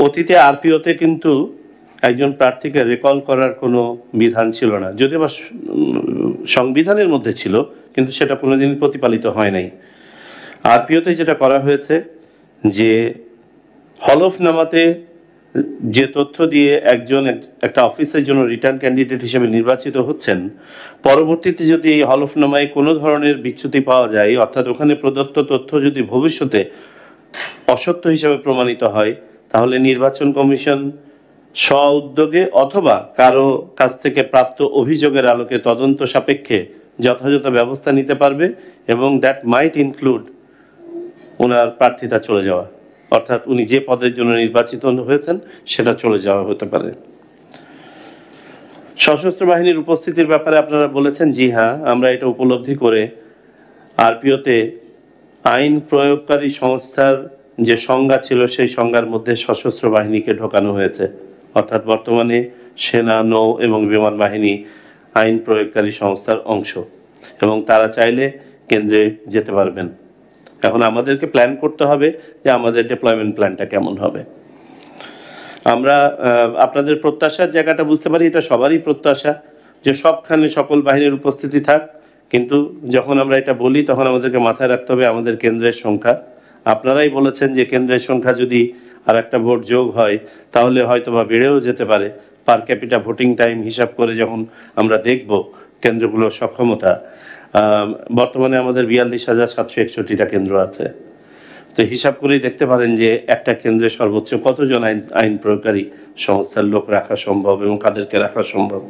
অতীতে আরপিওতে কিন্তু একজন প্রার্থীকে রিকল করার কোনো বিধান ছিল না, যদিও বা সংবিধানের মধ্যে ছিল, কিন্তু সেটা কোনোদিন প্রতিপালিত হয় নাই। আরপিওতে যেটা করা হয়েছে যে হলফনামাতে যে তথ্য দিয়ে একজন একটা অফিসের জন্য রিটার্ন ক্যান্ডিডেট হিসেবে নির্বাচিত হচ্ছেন, পরবর্তীতে যদি এই হলফনামায় কোনো ধরনের বিচ্যুতি পাওয়া যায়, অর্থাৎ ওখানে প্রদত্ত তথ্য যদি ভবিষ্যতে অসত্য হিসেবে প্রমাণিত হয়, তাহলে নির্বাচন কমিশন স্ব-উদ্যোগে অথবা কারো কাছ থেকে প্রাপ্ত অভিযোগের আলোকে তদন্ত সাপেক্ষে যথাযথ ব্যবস্থা নিতে পারবে, এবং দ্যাট মাইট ইনক্লুড ওনার প্রার্থিতা চলে যাওয়া, অর্থাৎ উনি যে পদের জন্য নির্বাচিত হয়েছেন সেটা চলে যাওয়া হতে পারে। সশস্ত্র বাহিনীর উপস্থিতির ব্যাপারে আপনারা বলেছেন, জি হ্যাঁ, আমরা এটা উপলব্ধি করে আরপিওতে আইন প্রয়োগকারী সংস্থার যে সংজ্ঞা ছিল সেই সংজ্ঞার মধ্যে সশস্ত্র বাহিনীকে ঢোকানো হয়েছে, অর্থাৎ বর্তমানে সেনা, নৌ এবং বিমান বাহিনী আইন প্রয়োগকারী সংস্থার অংশ, এবং তারা চাইলে কেন্দ্রে যেতে পারবেন। এখন আমাদেরকে প্ল্যান করতে হবে যে আমাদের ডিপ্লয়মেন্ট প্ল্যানটা কেমন হবে। আমরা আপনাদের প্রত্যাশার জায়গাটা বুঝতে পারি, এটা সবারই প্রত্যাশা যে সবখানে সকল বাহিনীর উপস্থিতি থাক, কিন্তু যখন আমরা এটা বলি তখন আমাদেরকে মাথায় রাখতে হবে আমাদের কেন্দ্রের সংখ্যা। আপনারাই বলেছেন যে কেন্দ্রের সংখ্যা যদি আর একটা ভোট যোগ হয় তাহলে হয়তো বা বেড়েও যেতে পারে। পার ক্যাপিটা ভোটিং টাইম হিসাব করে যখন আমরা দেখব কেন্দ্রগুলোর সক্ষমতা, বর্তমানে আমাদের 42,761টা কেন্দ্র আছে। তো হিসাব করেই দেখতে পারেন যে একটা কেন্দ্রে সর্বোচ্চ কতজন আইন প্রয়োগকারী সংস্থার লোক রাখা সম্ভব এবং কাদেরকে রাখা সম্ভব।